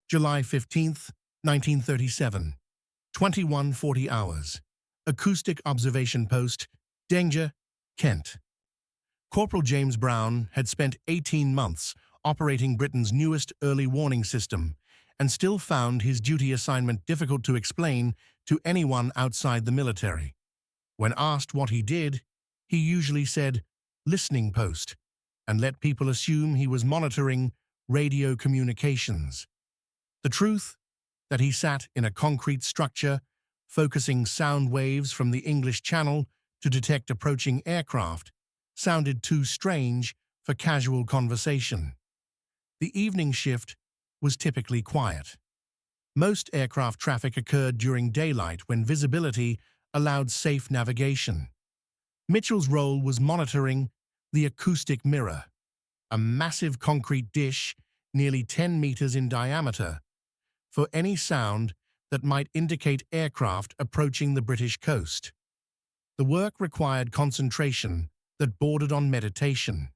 July 15, 1937. 21:40 hours. Acoustic observation post, Danger, Kent. Corporal James Brown had spent 18 months operating Britain's newest early warning system and still found his duty assignment difficult to explain to anyone outside the military. When asked what he did, he usually said, "listening post," and let people assume he was monitoring radio communications. The truth, that he sat in a concrete structure, focusing sound waves from the English Channel to detect approaching aircraft, sounded too strange for casual conversation. The evening shift was typically quiet. Most aircraft traffic occurred during daylight when visibility allowed safe navigation. Mitchell's role was monitoring the acoustic mirror, a massive concrete dish nearly 10 meters in diameter, for any sound that might indicate aircraft approaching the British coast. The work required concentration that bordered on meditation.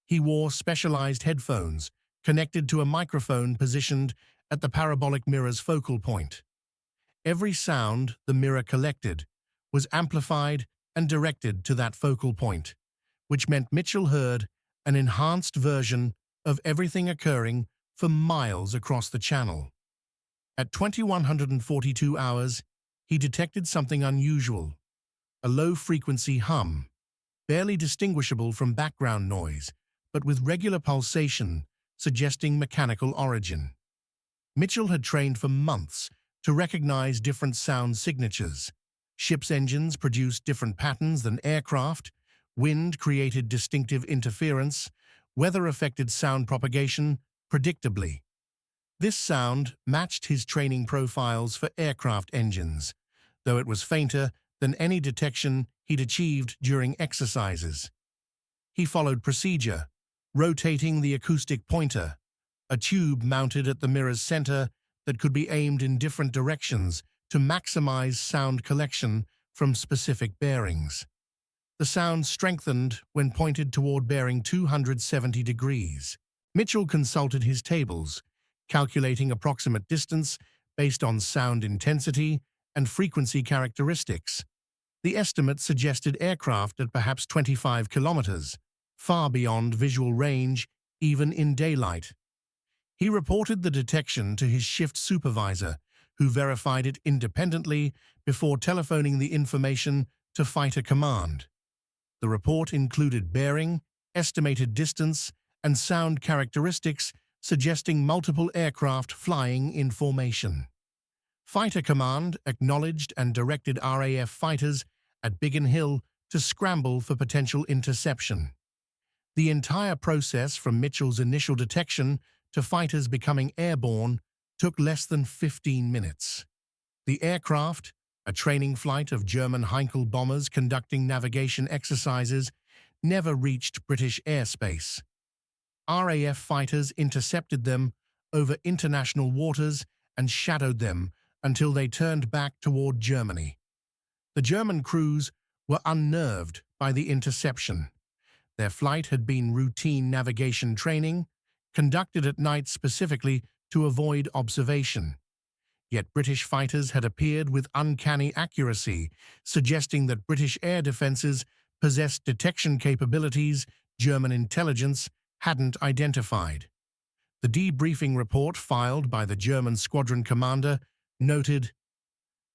He wore specialized headphones connected to a microphone positioned at the parabolic mirror's focal point. Every sound the mirror collected was amplified and directed to that focal point, which meant Mitchell heard an enhanced version of everything occurring for miles across the channel. At 2142 hours, he detected something unusual, a low-frequency hum, barely distinguishable from background noise, but with regular pulsation suggesting mechanical origin. Mitchell had trained for months to recognize different sound signatures. Ships' engines produced different patterns than aircraft, wind created distinctive interference, weather affected sound propagation predictably. This sound matched his training profiles for aircraft engines, though it was fainter than any detection he'd achieved during exercises. He followed procedure, rotating the acoustic pointer, a tube mounted at the mirror's center that could be aimed in different directions to maximize sound collection from specific bearings. The sound strengthened when pointed toward bearing 270 degrees. Mitchell consulted his tables, calculating approximate distance based on sound intensity and frequency characteristics. The estimate suggested aircraft at perhaps 25 kilometers, far beyond visual range even in daylight. He reported the detection to his shift supervisor, who verified it independently before telephoning the information to Fighter Command. The report included bearing, estimated distance, and sound characteristics suggesting multiple aircraft flying in formation. Fighter Command acknowledged and directed RAF fighters at Biggin Hill to scramble for potential interception. The entire process from Mitchell's initial detection to fighters becoming airborne took less than 15 minutes. The aircraft, a training flight of German Heinkel bombers conducting navigation exercises, never reached British airspace. RAF fighters intercepted them over international waters and shadowed them until they turned back toward Germany. The German crews were unnerved by the interception. Their flight had been routine navigation training, conducted at night specifically to avoid observation. Yet British fighters had appeared with uncanny accuracy, suggesting that British air defenses possessed detection capabilities German intelligence hadn't identified. The debriefing report filed by the German squadron commander noted,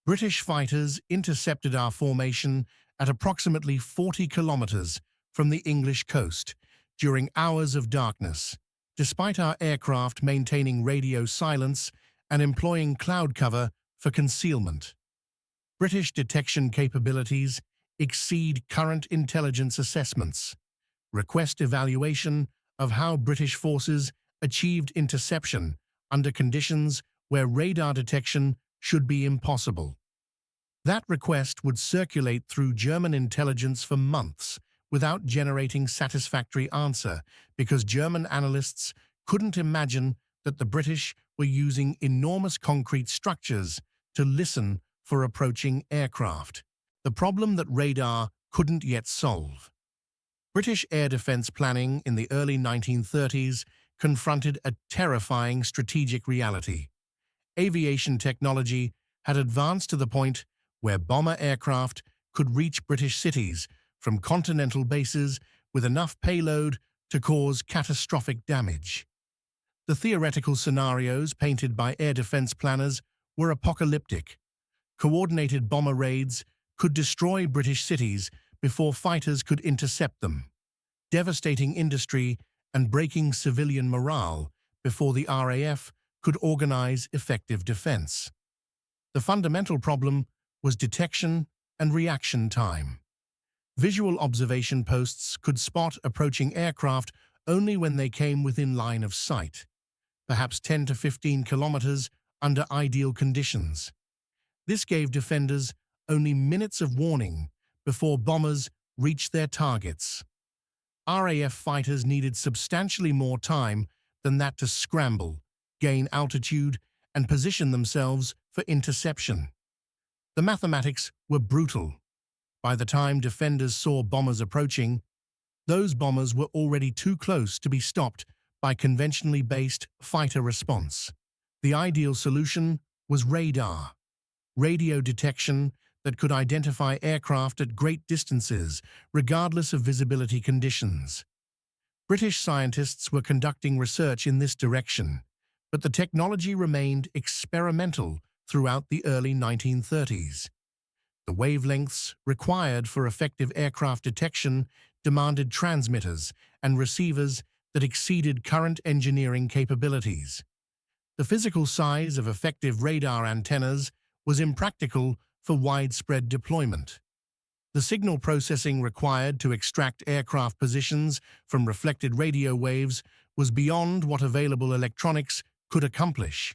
"British fighters intercepted our formation at approximately 40 kilometers from the English coast during hours of darkness, despite our aircraft maintaining radio silence and employing cloud cover for concealment. British detection capabilities exceed current intelligence assessments. Request evaluation of how British forces achieved interception under conditions where radar detection should be impossible." That request would circulate through German intelligence for months without generating satisfactory answer because German analysts couldn't imagine that the British were using enormous concrete structures to listen for approaching aircraft, the problem that radar couldn't yet solve. British air defense planning in the early 1930s confronted a terrifying strategic reality. Aviation technology had advanced to the point where bomber aircraft could reach British cities from continental bases with enough payload to cause catastrophic damage. The theoretical scenarios painted by air defense planners were apocalyptic. Coordinated bomber raids could destroy British cities before fighters could intercept them, devastating industry and breaking civilian morale before the RAF could organize effective defense. The fundamental problem was detection and reaction time. Visual observation posts could spot approaching aircraft only when they came within line of sight, perhaps 10 to 15 kilometers under ideal conditions. This gave defenders only minutes of warning before bombers reached their targets. RAF fighters needed substantially more time than that to scramble, gain altitude, and position themselves for interception. The mathematics were brutal. By the time defenders saw bombers approaching, those bombers were already too close to be stopped by conventionally based fighter response. The ideal solution was radar, radio detection that could identify aircraft at great distances, regardless of visibility conditions. British scientists were conducting research in this direction, but the technology remained experimental throughout the early 1930s. The wavelengths required for effective aircraft detection demanded transmitters and receivers that exceeded current engineering capabilities. The physical size of effective radar antennas was impractical for widespread deployment. The signal processing required to extract aircraft positions from reflected radio waves was beyond what available electronics could accomplish.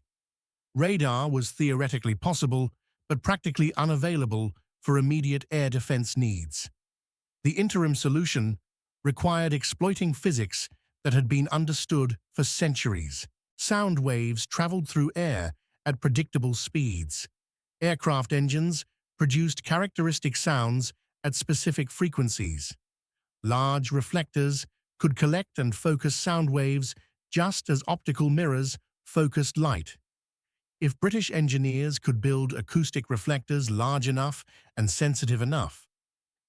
Radar was theoretically possible, but practically unavailable for immediate air defense needs. The interim solution required exploiting physics that had been understood for centuries. Sound waves traveled through air at predictable speeds. Aircraft engines produced characteristic sounds at specific frequencies. Large reflectors could collect and focus sound waves just as optical mirrors focused light. If British engineers could build acoustic reflectors large enough and sensitive enough,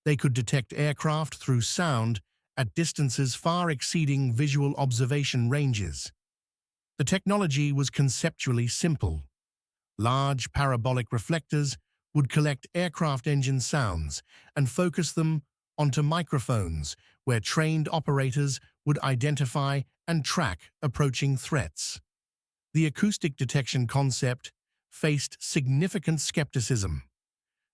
they could detect aircraft through sound at distances far exceeding visual observation ranges. The technology was conceptually simple. Large parabolic reflectors would collect aircraft engine sounds and focus them onto microphones where trained operators would identify and track approaching threats. The acoustic detection concept faced significant skepticism.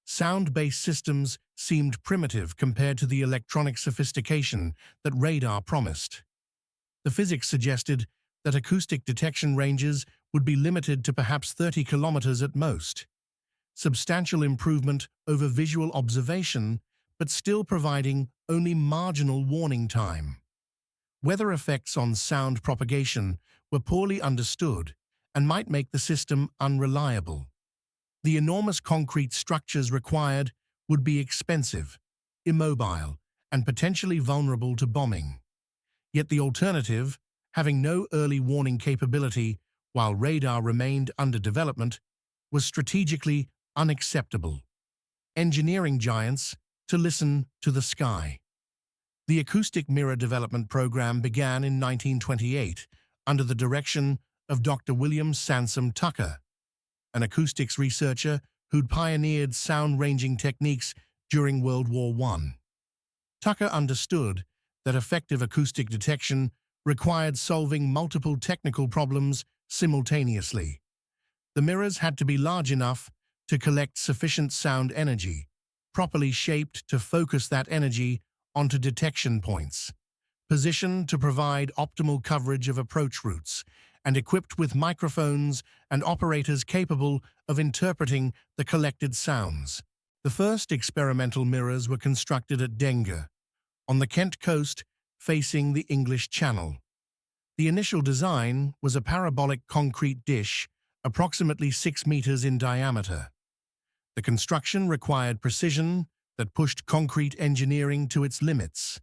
Sound-based systems seemed primitive compared to the electronic sophistication that radar promised. The physics suggested that acoustic detection ranges would be limited to perhaps 30 kilometers at most. Substantial improvement over visual observation, but still providing only marginal warning time. Weather effects on sound propagation were poorly understood and might make the system unreliable. The enormous concrete structures required would be expensive, immobile, and potentially vulnerable to bombing. Yet the alternative, having no early warning capability while radar remained under development, was strategically unacceptable. Engineering giants to listen to the sky. The acoustic mirror development program began in 1928 under the direction of Dr. William Sansom Tucker, an acoustics researcher who'd pioneered sound ranging techniques during World War I. Tucker understood that effective acoustic detection required solving multiple technical problems simultaneously. The mirrors had to be large enough to collect sufficient sound energy, properly shaped to focus that energy onto detection points, positioned to provide optimal coverage of approach routes, and equipped with microphones and operators capable of interpreting the collected sounds. The first experimental mirrors were constructed at Denga, on the Kent coast facing the English Channel. The initial design was a parabolic concrete dish approximately 6 meters in diameter. The construction required precision that pushed concrete engineering to its limits.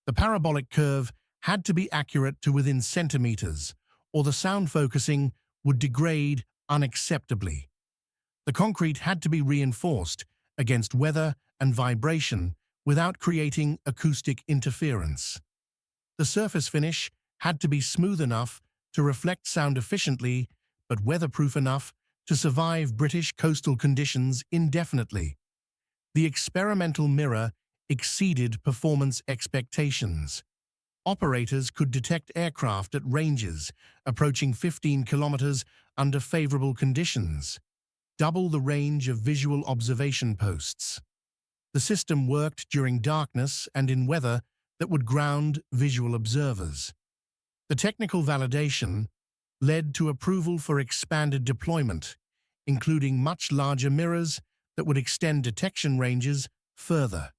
The parabolic curve had to be accurate to within centimeters, or the sound focusing would degrade unacceptably. The concrete had to be reinforced against weather and vibration without creating acoustic interference. The surface finish had to be smooth enough to reflect sound efficiently, but weatherproof enough to survive British coastal conditions indefinitely. The experimental mirror exceeded performance expectations. Operators could detect aircraft at ranges approaching 15 kilometers under favorable conditions, double the range of visual observation posts. The system worked during darkness and in weather that would ground visual observers. The technical validation led to approval for expanded deployment, including much larger mirrors that would extend detection ranges further.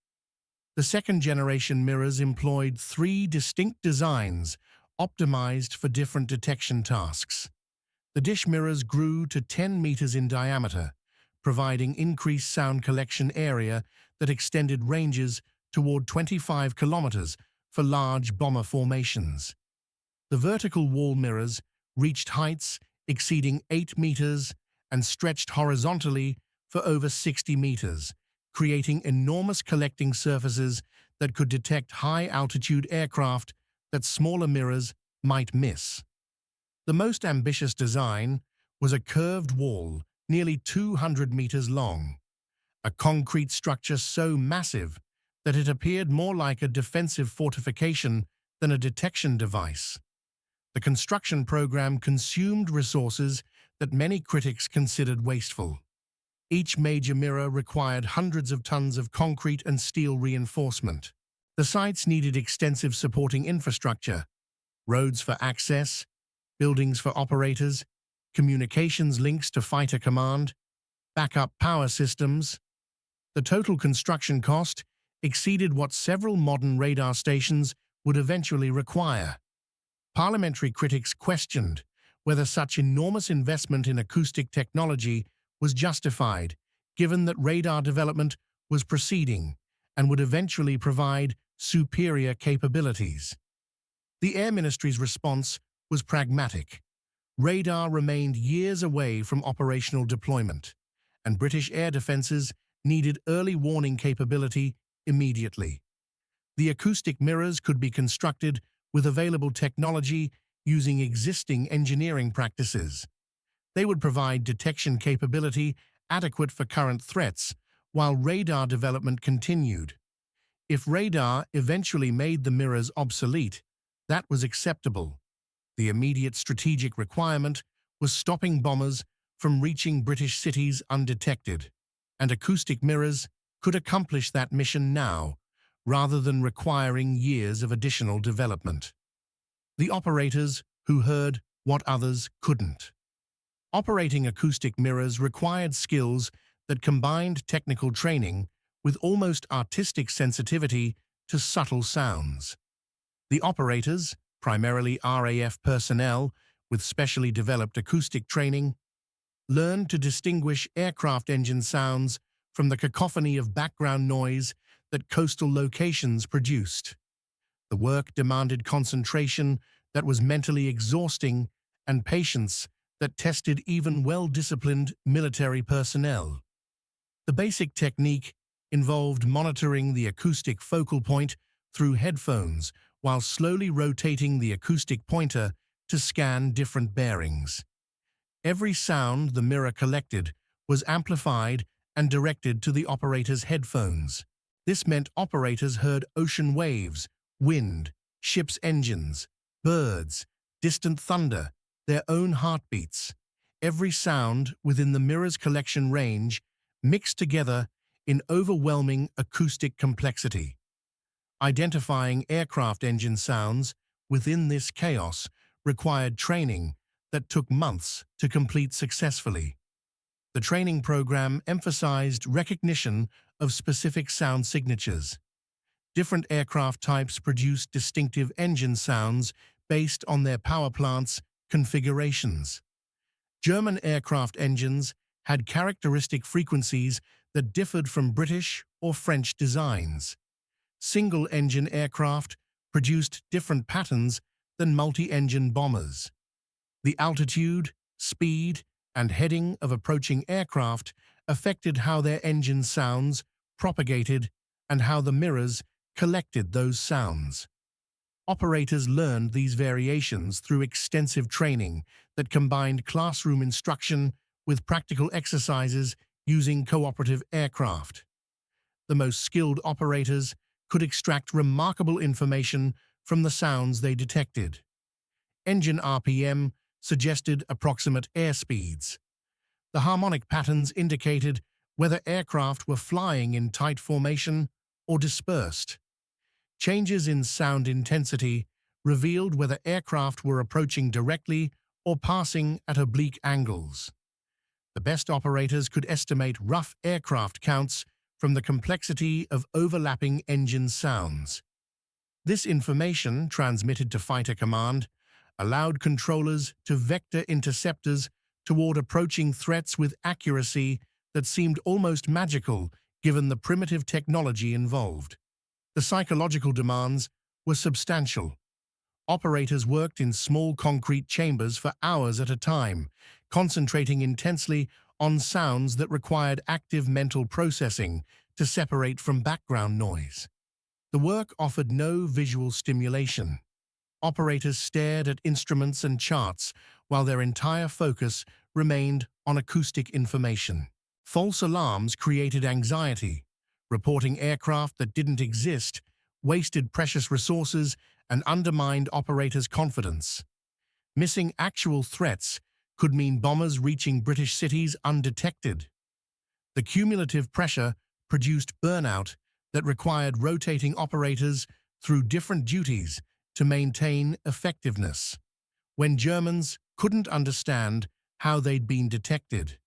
The second-generation mirrors employed 3 distinct designs optimized for different detection tasks. The dish mirrors grew to 10 meters in diameter, providing increased sound collection area that extended ranges toward 25 kilometers for large bomber formations. The vertical wall mirrors reached heights exceeding 8 meters and stretched horizontally for over 60 meters, creating enormous collecting surfaces that could detect high-altitude aircraft that smaller mirrors might miss. The most ambitious design was a curved wall nearly 200 meters long, a concrete structure so massive that it appeared more like a defensive fortification than a detection device. The construction program consumed resources that many critics considered wasteful. Each major mirror required hundreds of tons of concrete and steel reinforcement. The sites needed extensive supporting infrastructure, roads for access, buildings for operators, communications links to fighter command, backup power systems. The total construction cost exceeded what several modern radar stations would eventually require. Parliamentary critics questioned whether such enormous investment in acoustic technology was justified, given that radar development was proceeding and would eventually provide superior capabilities. The Air Ministry's response was pragmatic. Radar remained years away from operational deployment, and British air defences needed early warning capability immediately. The acoustic mirrors could be constructed with available technology using existing engineering practices. They would provide detection capability adequate for current threats, while radar development continued. If radar eventually made the mirrors obsolete, that was acceptable. The immediate strategic requirement was stopping bombers from reaching British cities undetected, and acoustic mirrors could accomplish that mission now, rather than requiring years of additional development. The operators who heard what others couldn't. Operating acoustic mirrors required skills that combined technical training with almost artistic sensitivity to subtle sounds. The operators, primarily RAF personnel with specially developed acoustic training, learned to distinguish aircraft engine sounds from the cacophony of background noise that coastal locations produced. The work demanded concentration that was mentally exhausting and patience that tested even well-disciplined military personnel. The basic technique involved monitoring the acoustic focal point through headphones while slowly rotating the acoustic pointer to scan different bearings. Every sound the mirror collected was amplified and directed to the operator's headphones. This meant operators heard ocean waves, wind, ships' engines, birds, distant thunder, their own heartbeats. Every sound within the mirror's collection range mixed together in overwhelming acoustic complexity. Identifying aircraft engine sounds within this chaos required training that took months to complete successfully. The training program emphasized recognition of specific sound signatures. Different aircraft types produced distinctive engine sounds based on their power plant's configurations. German aircraft engines had characteristic frequencies that differed from British or French designs. Single-engine aircraft produced different patterns than multi-engine bombers. The altitude, speed, and heading of approaching aircraft affected how their engine sounds propagated and how the mirrors collected those sounds. Operators learned these variations through extensive training that combined classroom instruction with practical exercises using cooperative aircraft. The most skilled operators could extract remarkable information from the sounds they detected. Engine RPM suggested approximate airspeeds. The harmonic patterns indicated whether aircraft were flying in tight formation or dispersed. Changes in sound intensity revealed whether aircraft were approaching directly or passing at oblique angles. The best operators could estimate rough aircraft counts from the complexity of overlapping engine sounds. This information, transmitted to Fighter Command, allowed controllers to vector interceptors toward approaching threats with accuracy that seemed almost magical given the primitive technology involved. The psychological demands were substantial. Operators worked in small concrete chambers for hours at a time, concentrating intensely on sounds that required active mental processing to separate from background noise. The work offered no visual stimulation. Operators stared at instruments and charts while their entire focus remained on acoustic information. False alarms created anxiety. Reporting aircraft that didn't exist wasted precious resources and undermined operators' confidence. Missing actual threats could mean bombers reaching British cities undetected. The cumulative pressure produced burnout that required rotating operators through different duties to maintain effectiveness. When Germans couldn't understand how they'd been detected,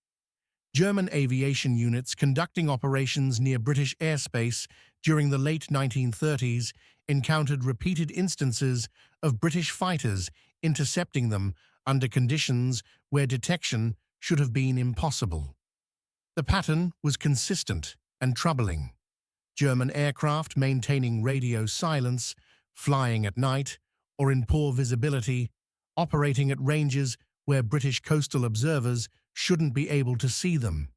German aviation units conducting operations near British airspace during the late 1930s encountered repeated instances of British fighters intercepting them under conditions where detection should have been impossible. The pattern was consistent and troubling. German aircraft maintaining radio silence, flying at night or in poor visibility, operating at ranges where British coastal observers shouldn't be able to see them.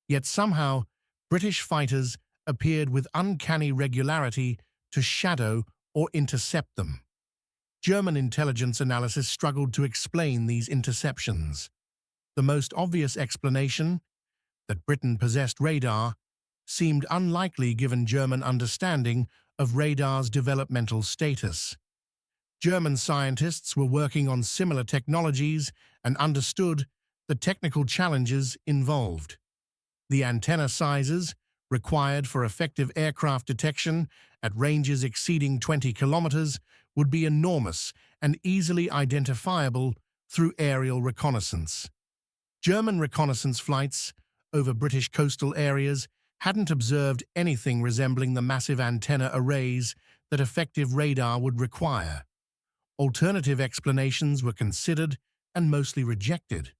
Yet somehow, British fighters appeared with uncanny regularity to shadow or intercept them. German intelligence analysis struggled to explain these interceptions. The most obvious explanation, that Britain possessed radar, seemed unlikely given German understanding of radar's developmental status. German scientists were working on similar technologies and understood the technical challenges involved. The antenna sizes required for effective aircraft detection at ranges exceeding 20 kilometers would be enormous and easily identifiable through aerial reconnaissance. German reconnaissance flights over British coastal areas hadn't observed anything resembling the massive antenna arrays that effective radar would require. Alternative explanations were considered and mostly rejected.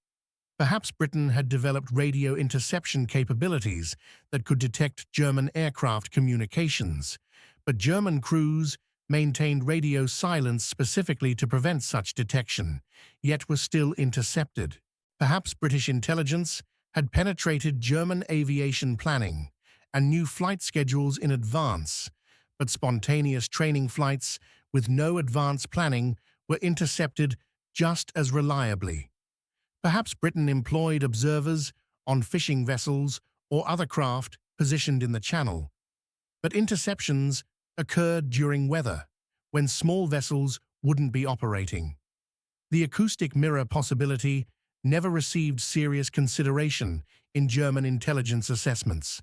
Perhaps Britain had developed radio interception capabilities that could detect German aircraft communications, but German crews maintained radio silence specifically to prevent such detection, yet were still intercepted. Perhaps British intelligence had penetrated German aviation planning and knew flight schedules in advance, but spontaneous training flights with no advance planning were intercepted just as reliably. Perhaps Britain employed observers on fishing vessels or other craft positioned in the channel, but interceptions occurred during weather, when small vessels wouldn't be operating. The acoustic mirror possibility never received serious consideration in German intelligence assessments.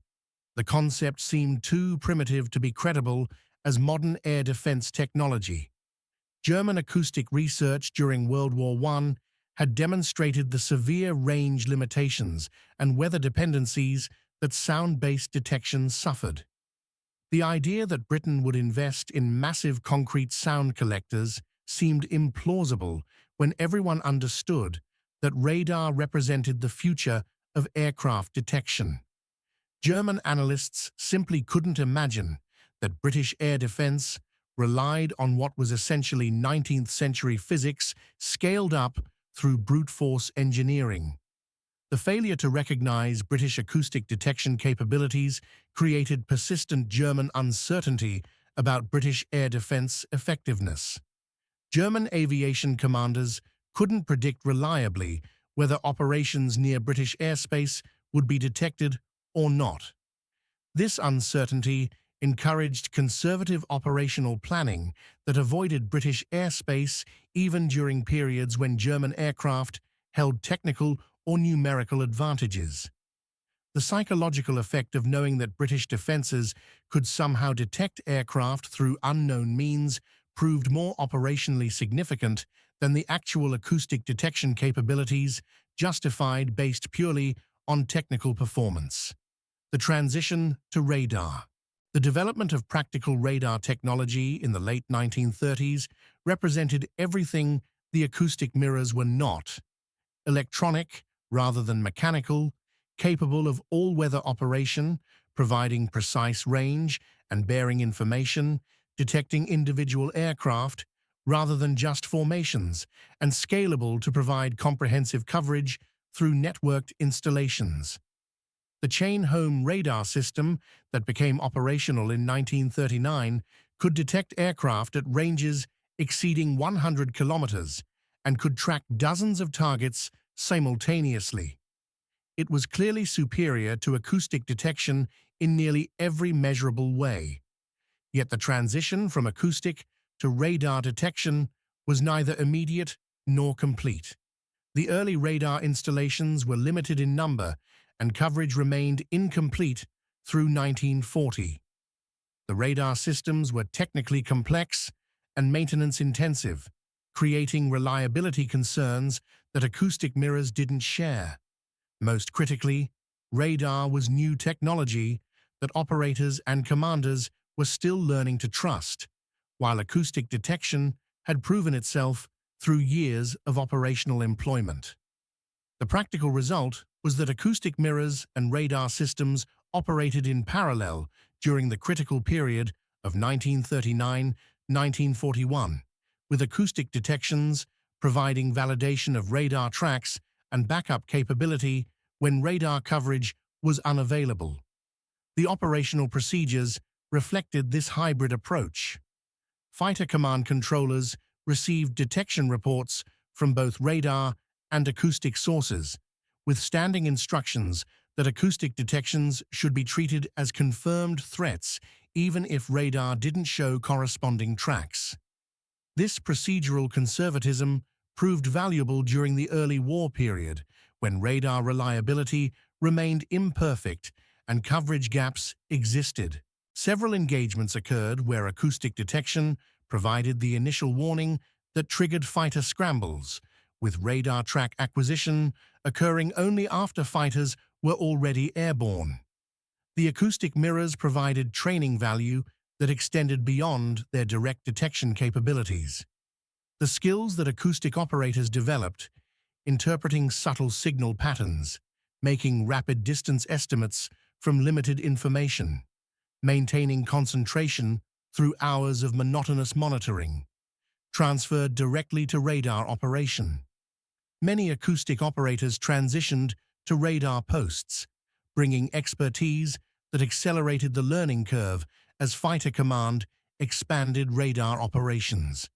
The concept seemed too primitive to be credible as modern air defense technology. German acoustic research during World War I had demonstrated the severe range limitations and weather dependencies that sound-based detection suffered. The idea that Britain would invest in massive concrete sound collectors seemed implausible when everyone understood that radar represented the future of aircraft detection. German analysts simply couldn't imagine that British air defense, relied on what was essentially 19th century physics scaled up through brute force engineering. The failure to recognize British acoustic detection capabilities created persistent German uncertainty about British air defense effectiveness. German aviation commanders couldn't predict reliably whether operations near British airspace would be detected or not. This uncertainty encouraged conservative operational planning that avoided British airspace even during periods when German aircraft held technical or numerical advantages. The psychological effect of knowing that British defences could somehow detect aircraft through unknown means proved more operationally significant than the actual acoustic detection capabilities justified based purely on technical performance. The transition to radar. The development of practical radar technology in the late 1930s represented everything the acoustic mirrors were not: electronic rather than mechanical, capable of all-weather operation, providing precise range and bearing information, detecting individual aircraft rather than just formations, and scalable to provide comprehensive coverage through networked installations. The chain-home radar system that became operational in 1939 could detect aircraft at ranges exceeding 100 kilometers and could track dozens of targets simultaneously. It was clearly superior to acoustic detection in nearly every measurable way. Yet the transition from acoustic to radar detection was neither immediate nor complete. The early radar installations were limited in number, and coverage remained incomplete through 1940. The radar systems were technically complex and maintenance-intensive, creating reliability concerns that acoustic mirrors didn't share. Most critically, radar was new technology that operators and commanders were still learning to trust, while acoustic detection had proven itself through years of operational employment. The practical result was that acoustic mirrors and radar systems operated in parallel during the critical period of 1939-1941, with acoustic detections providing validation of radar tracks and backup capability when radar coverage was unavailable. The operational procedures reflected this hybrid approach. Fighter command controllers received detection reports from both radar and acoustic sources, with standing instructions that acoustic detections should be treated as confirmed threats even if radar didn't show corresponding tracks. This procedural conservatism proved valuable during the early war period, when radar reliability remained imperfect and coverage gaps existed. Several engagements occurred where acoustic detection provided the initial warning that triggered fighter scrambles, with radar track acquisition occurring only after fighters were already airborne. The acoustic mirrors provided training value that extended beyond their direct detection capabilities. The skills that acoustic operators developed, interpreting subtle signal patterns, making rapid distance estimates from limited information, maintaining concentration through hours of monotonous monitoring, transferred directly to radar operation. Many acoustic operators transitioned to radar posts, bringing expertise that accelerated the learning curve as Fighter Command expanded radar operations.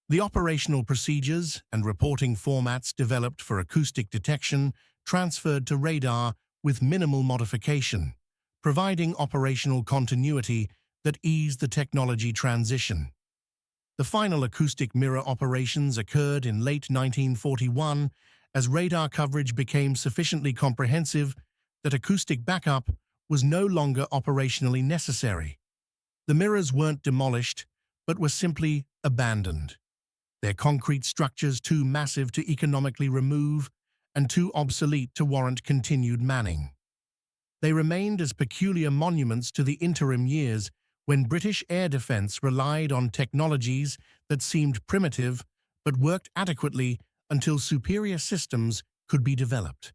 The operational procedures and reporting formats developed for acoustic detection transferred to radar with minimal modification, providing operational continuity that eased the technology transition. The final acoustic mirror operations occurred in late 1941 as radar coverage became sufficiently comprehensive that acoustic backup was no longer operationally necessary. The mirrors weren't demolished, but were simply abandoned, their concrete structures too massive to economically remove and too obsolete to warrant continued manning. They remained as peculiar monuments to the interim years when British air defence relied on technologies that seemed primitive but worked adequately until superior systems could be developed.